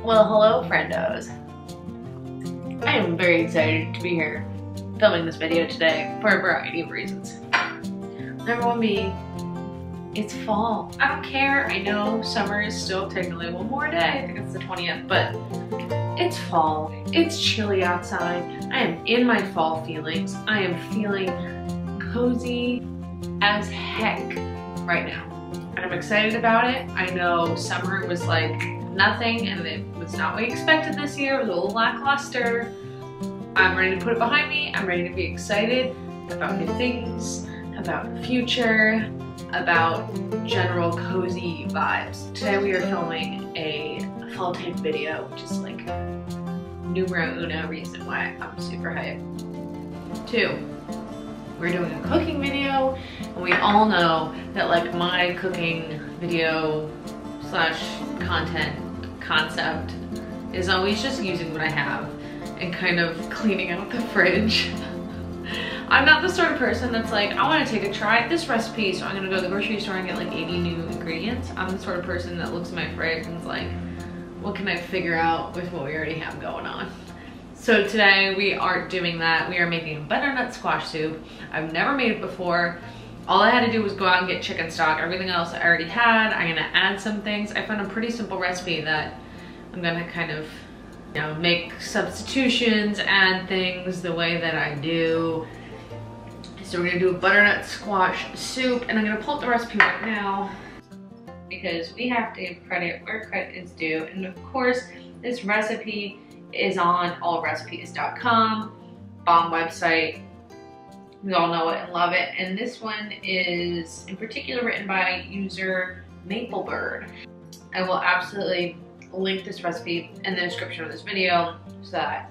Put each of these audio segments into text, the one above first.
Well, hello friendos. I am very excited to be here filming this video today for a variety of reasons. Number one being, it's fall. I don't care, I know summer is still technically one more day, I think it's the 20th, but it's fall. It's chilly outside. I am in my fall feelings. I am feeling cozy as heck right now. And I'm excited about it. I know summer was like nothing and it was not what we expected this year. It was a little lackluster. I'm ready to put it behind me. I'm ready to be excited about new things, about the future, about general cozy vibes. Today we are filming a fall type video, which is like numero uno reason why I'm super hyped. 2, we're doing a cooking video, and we all know that like my cooking video slash content concept is always just using what I have and kind of cleaning out the fridge. I'm not the sort of person that's like, I want to take a try at this recipe, so I'm gonna go to the grocery store and get like 80 new ingredients. I'm the sort of person that looks at my fridge and is like, what can I figure out with what we already have going on? So today we aren't doing that. We are making butternut squash soup. I've never made it before. All I had to do was go out and get chicken stock. Everything else I already had. I'm gonna add some things. I found a pretty simple recipe that I'm gonna kind of, you know, make substitutions, add things the way that I do. So we're gonna do a butternut squash soup, and I'm gonna pull up the recipe right now because we have to give credit where credit is due. And of course, this recipe is on allrecipes.com, bomb website. We all know it and love it. And this one is in particular written by user Maplebird. I will absolutely link this recipe in the description of this video so that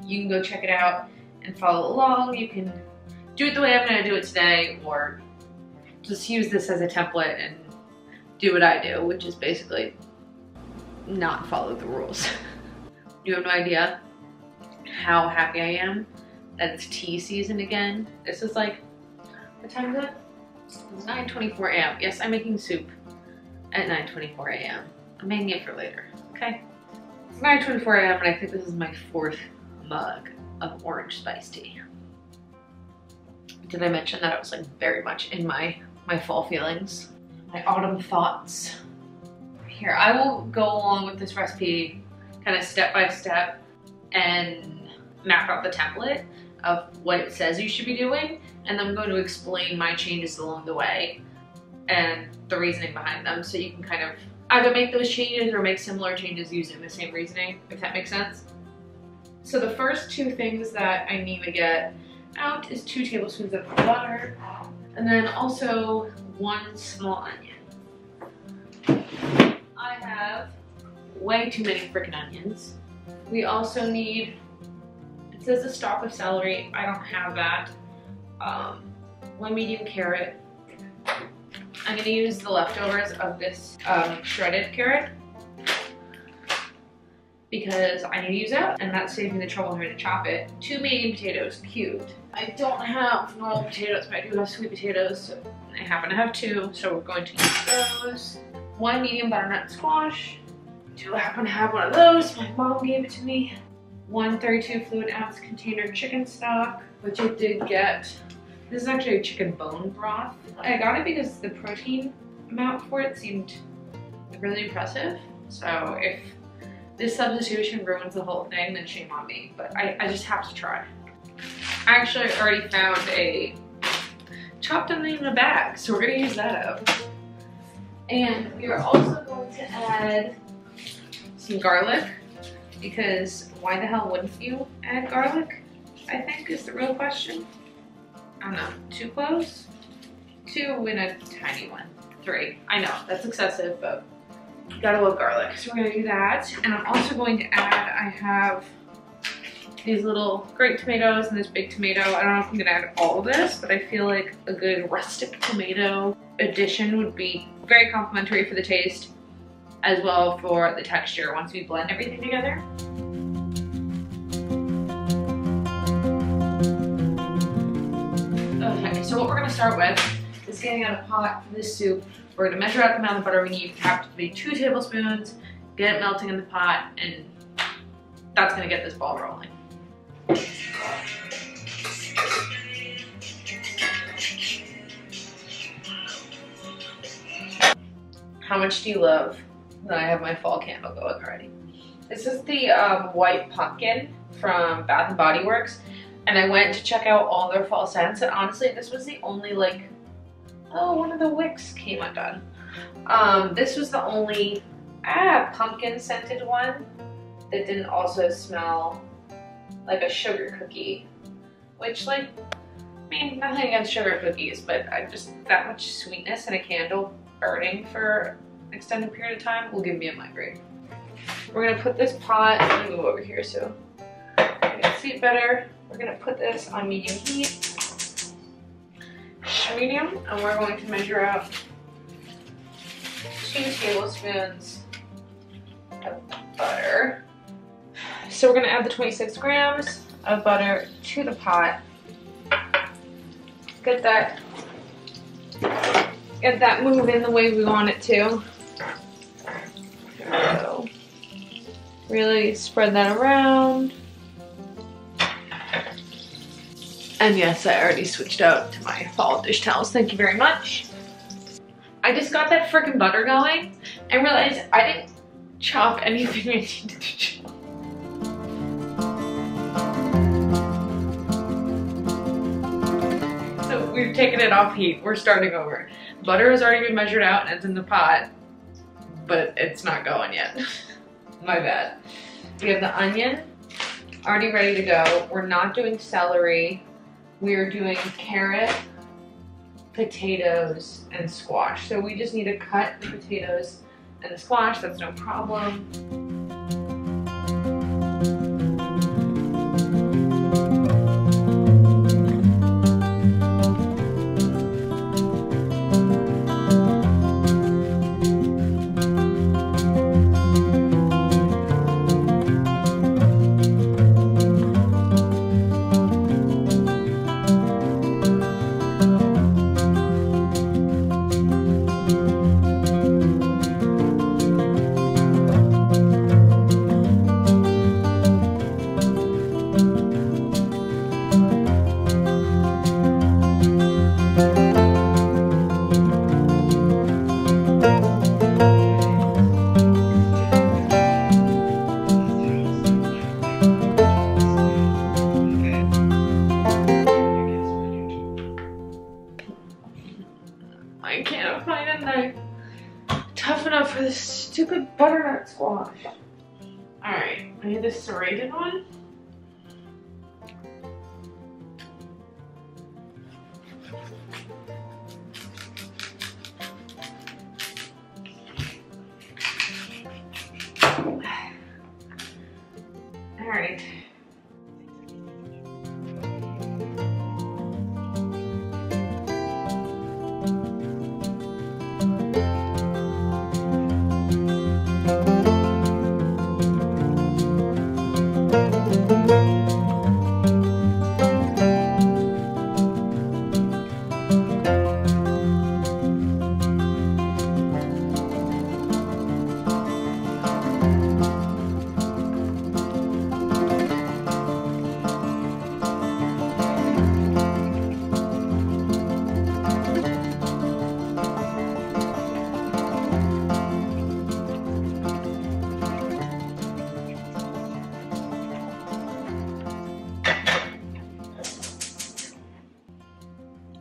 you can go check it out and follow along. You can do it the way I'm gonna do it today, or just use this as a template and do what I do, which is basically not follow the rules. You have no idea how happy I am that it's tea season again. This is like, what time is it? It's 9:24 a.m. Yes, I'm making soup at 9:24 a.m. I'm making it for later, okay? It's 9:24 a.m. and I think this is my 4th mug of orange spice tea. Did I mention that I was like very much in my fall feelings? My autumn thoughts. Here, I will go along with this recipe kind of step by step and map out the template of what it says you should be doing, and I'm going to explain my changes along the way and the reasoning behind them, so you can kind of either make those changes or make similar changes using the same reasoning, if that makes sense. So the first 2 things that I need to get out is 2 tablespoons of butter, and then also 1 small onion. I have way too many freaking onions. We also need, it says a stalk of celery. I don't have that. 1 medium carrot. I'm gonna use the leftovers of this shredded carrot because I need to use that, and that saves me the trouble of having to chop it. 2 medium potatoes cubed. I don't have normal potatoes, but I do have sweet potatoes, so I happen to have 2, so we're going to use those. 1 medium butternut squash. Do happen to have one of those. My mom gave it to me. 1 32 fluid ounce container chicken stock, which I did get. This is actually a chicken bone broth. I got it because the protein amount for it seemed really impressive. So if this substitution ruins the whole thing, then shame on me, but I just have to try. I actually already found a chopped onion in a bag, so we're gonna use that up. And we are also going to add some garlic, because why the hell wouldn't you add garlic, I think is the real question. I don't know, 2 cloves? 2 in a tiny one. 3, I know, that's excessive, but you gotta love garlic. So we're gonna do that. And I'm also going to add, I have these little grape tomatoes and this big tomato. I don't know if I'm gonna add all of this, but I feel like a good rustic tomato addition would be very complimentary for the taste, as well for the texture once we blend everything together. Okay, so what we're gonna start with is getting out a pot for this soup. We're gonna measure out the amount of butter we need. It has to be 2 tablespoons. get it melting in the pot, and that's gonna get this ball rolling. How much do you love that I have my fall candle going already? This is the white pumpkin from Bath and Body Works, and I went to check out all their fall scents, and honestly this was the only like, oh, one of the wicks came undone. This was the only pumpkin scented one that didn't also smell like a sugar cookie, which, like, I mean, nothing against sugar cookies, but I just, that much sweetness in a candle burning for an extended period of time will give me a migraine. We're gonna put this pot, let me move over here so I can see it better. We're gonna put this on medium heat, medium, and we're going to measure out 2 tablespoons of butter. So we're gonna add the 26 grams of butter to the pot. Get that moving the way we want it to. So really spread that around. And yes, I already switched out to my fall dish towels. Thank you very much. I just got that frickin' butter going and realized I didn't chop anything I needed to chop. So we've taken it off heat. We're starting over. Butter has already been measured out and it's in the pot, but it's not going yet. My bad. We have the onion already ready to go. We're not doing celery. We're doing carrot, potatoes, and squash. So we just need to cut the potatoes and the squash. That's no problem. I can't find a knife tough enough for this stupid butternut squash. Alright, I need this serrated one. Alright.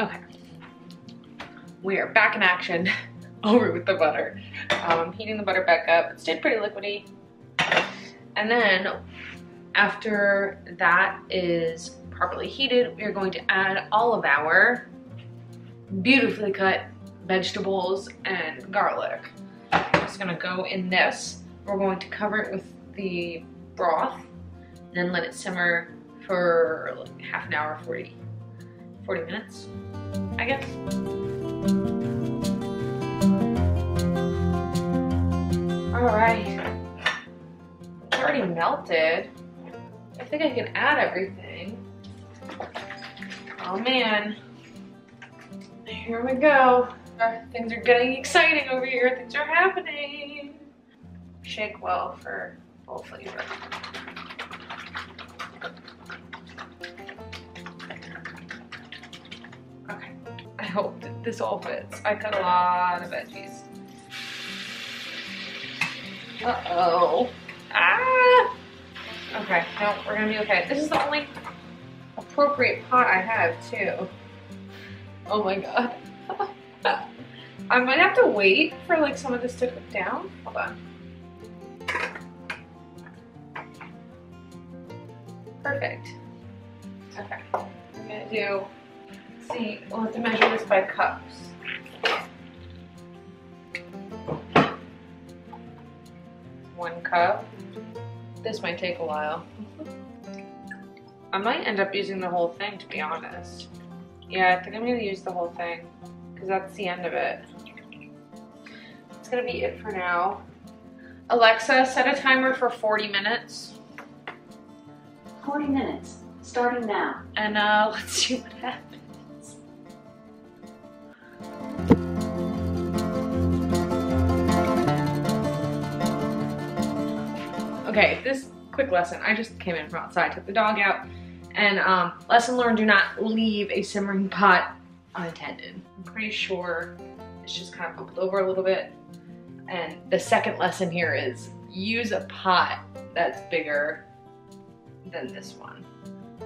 Okay, we are back in action over with the butter. I'm heating the butter back up. It stayed pretty liquidy. And then after that is properly heated, we are going to add all of our beautifully cut vegetables and garlic. It's gonna go in this. We're going to cover it with the broth and then let it simmer for like half an hour, 40 minutes, I guess. All right, it's already melted. I think I can add everything. Oh man, here we go. Things are getting exciting over here. Things are happening. Shake well for full flavor. Okay, I hope that this all fits. I cut a lot of veggies. Uh-oh. Ah! Okay, no, we're gonna be okay. This is the only appropriate pot I have, too. Oh my god. I might have to wait for like some of this to cook down. Hold on. Perfect. Okay, I'm gonna do, let's see, we'll have to measure this by cups. One cup. This might take a while. I might end up using the whole thing, to be honest. Yeah, I think I'm gonna use the whole thing because that's the end of it. It's gonna be it for now. Alexa, set a timer for 40 minutes. 40 minutes, starting now. And let's see what happens. Okay, this quick lesson. I just came in from outside, took the dog out, and lesson learned, do not leave a simmering pot unattended. I'm pretty sure it's just kind of bubbled over a little bit. And the second lesson here is use a pot that's bigger than this one.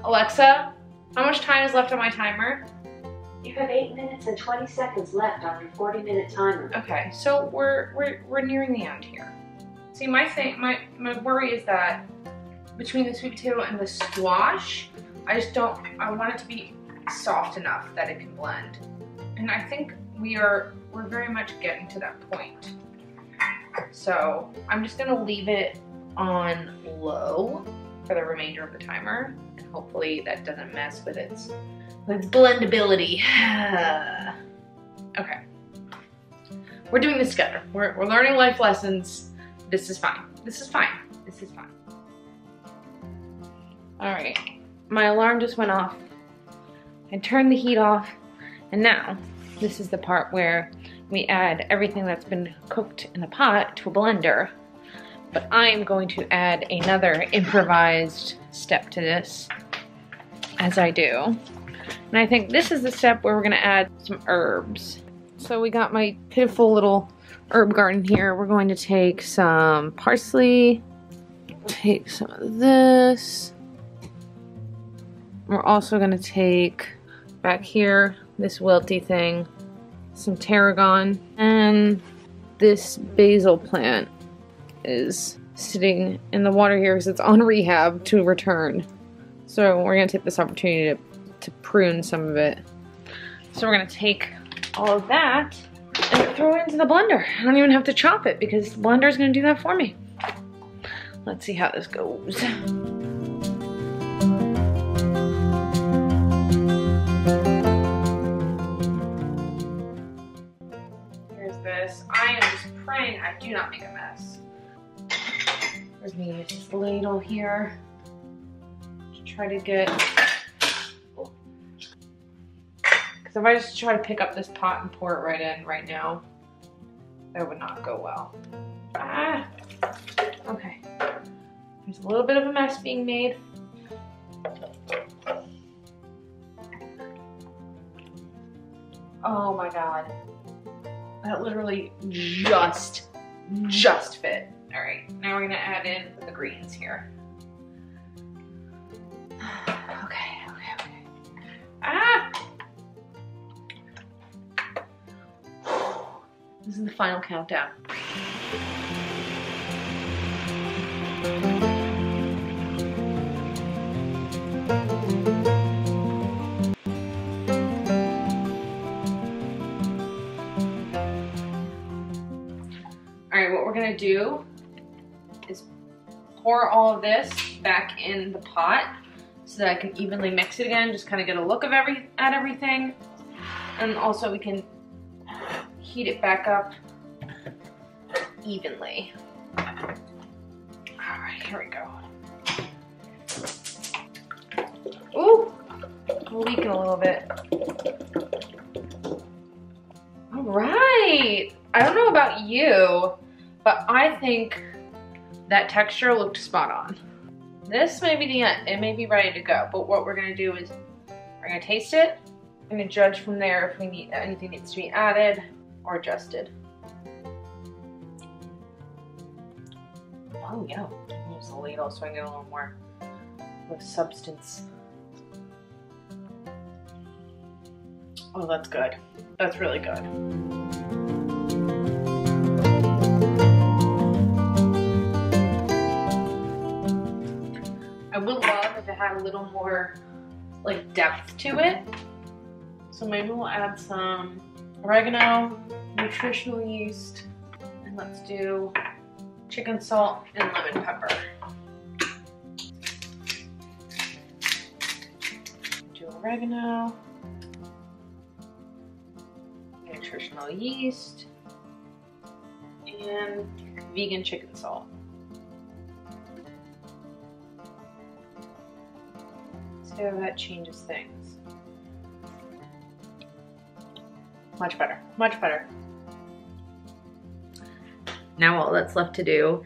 Alexa, how much time is left on my timer? You have 8 minutes and 20 seconds left on your 40-minute timer. Okay, so we're nearing the end here. See, my worry is that between the sweet potato and the squash, I want it to be soft enough that it can blend. And I think we're very much getting to that point. So I'm just gonna leave it on low for the remainder of the timer, and hopefully that doesn't mess with its blendability. Okay, we're doing this together. We're learning life lessons. This is fine. This is fine. This is fine. All right, my alarm just went off. I turned the heat off, and now this is the part where we add everything that's been cooked in the pot to a blender. But I'm going to add another improvised step to this, as I do. And I think this is the step where we're gonna add some herbs. So we got my pitiful little herb garden here. We're going to take some parsley, take some of this. We're also gonna take back here, this wilty thing, some tarragon, and this basil plant is sitting in the water here because it's on rehab to return. So we're gonna take this opportunity to prune some of it. So we're gonna take all of that and throw it into the blender. I don't even have to chop it because the blender is gonna do that for me. Let's see how this goes. Here's this. I am just praying I do not make a mess. There's me with this ladle here to try to get, because if I just try to pick up this pot and pour it right in right now, that would not go well. Ah, okay. There's a little bit of a mess being made. Oh my god. That literally just fit. All right, now we're gonna add in the greens here. Okay. Ah! This is the final countdown. All right, what we're gonna do is pour all of this back in the pot so that I can evenly mix it again, just kind of get a look of everything. And also we can heat it back up evenly. All right, here we go. Ooh, leaking a little bit. All right. I don't know about you, but I think That texture looked spot on. This may be the end. It may be ready to go, but what we're gonna do is we're gonna taste it. I'm gonna judge from there if we need anything needs to be added or adjusted. Oh yeah, use the ladle so I get a little more of substance. Oh, that's good. That's really good. I would love if it had a little more like depth to it. So maybe we'll add some oregano, nutritional yeast, and let's do chicken salt and lemon pepper. Do oregano, nutritional yeast, and vegan chicken salt. See how that changes things. Much better, much better. Now all that's left to do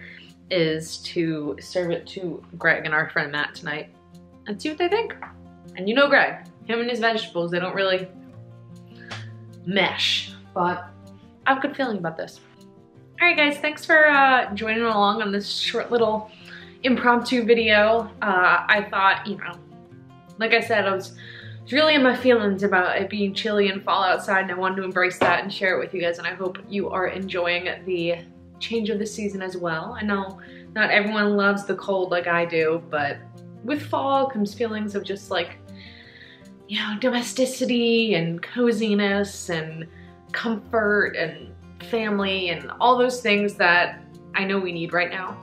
is to serve it to Greg and our friend Matt tonight and see what they think. And you know Greg, him and his vegetables, they don't really mesh, but I have a good feeling about this. All right guys, thanks for joining along on this short little impromptu video. I thought, you know, like I said, I was really in my feelings about it being chilly and fall outside, and I wanted to embrace that and share it with you guys, and I hope you are enjoying the change of the season as well. I know not everyone loves the cold like I do, but with fall comes feelings of just like, you know, domesticity and coziness and comfort and family and all those things that I know we need right now.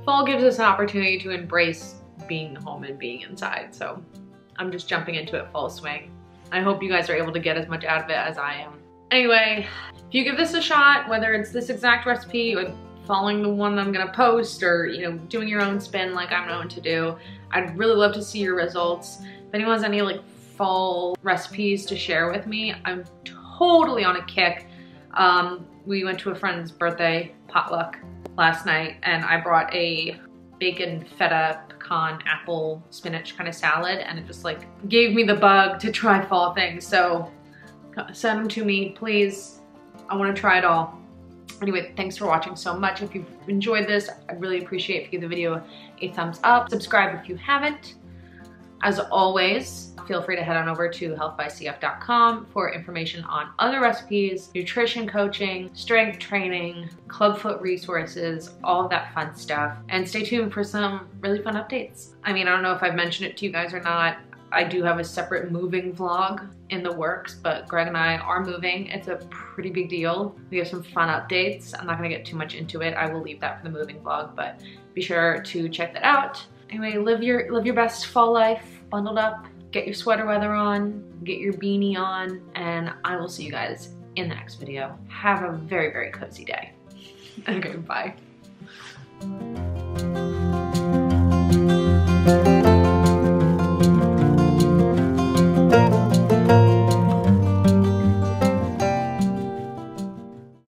Fall gives us an opportunity to embrace being home and being inside, so I'm just jumping into it full swing. I hope you guys are able to get as much out of it as I am. Anyway, if you give this a shot, whether it's this exact recipe or following the one I'm gonna post, or you know, doing your own spin like I'm known to do, I'd really love to see your results. If anyone has any like fall recipes to share with me, I'm totally on a kick. We went to a friend's birthday potluck last night and I brought a bacon feta pecan apple spinach kind of salad, and it just like gave me the bug to try fall things. So send them to me, please. I want to try it all. Anyway, thanks for watching so much. If you've enjoyed this, I'd really appreciate if you give the video a thumbs up. Subscribe if you haven't. As always, feel free to head on over to healthbycf.com for information on other recipes, nutrition coaching, strength training, clubfoot resources, all of that fun stuff. And stay tuned for some really fun updates. I mean, I don't know if I've mentioned it to you guys or not. I do have a separate moving vlog in the works, but Greg and I are moving. It's a pretty big deal. We have some fun updates. I'm not gonna get too much into it. I will leave that for the moving vlog, but be sure to check that out. Anyway, live your best fall life, bundled up, get your sweater weather on, get your beanie on, and I will see you guys in the next video. Have a very, very cozy day. Okay, bye.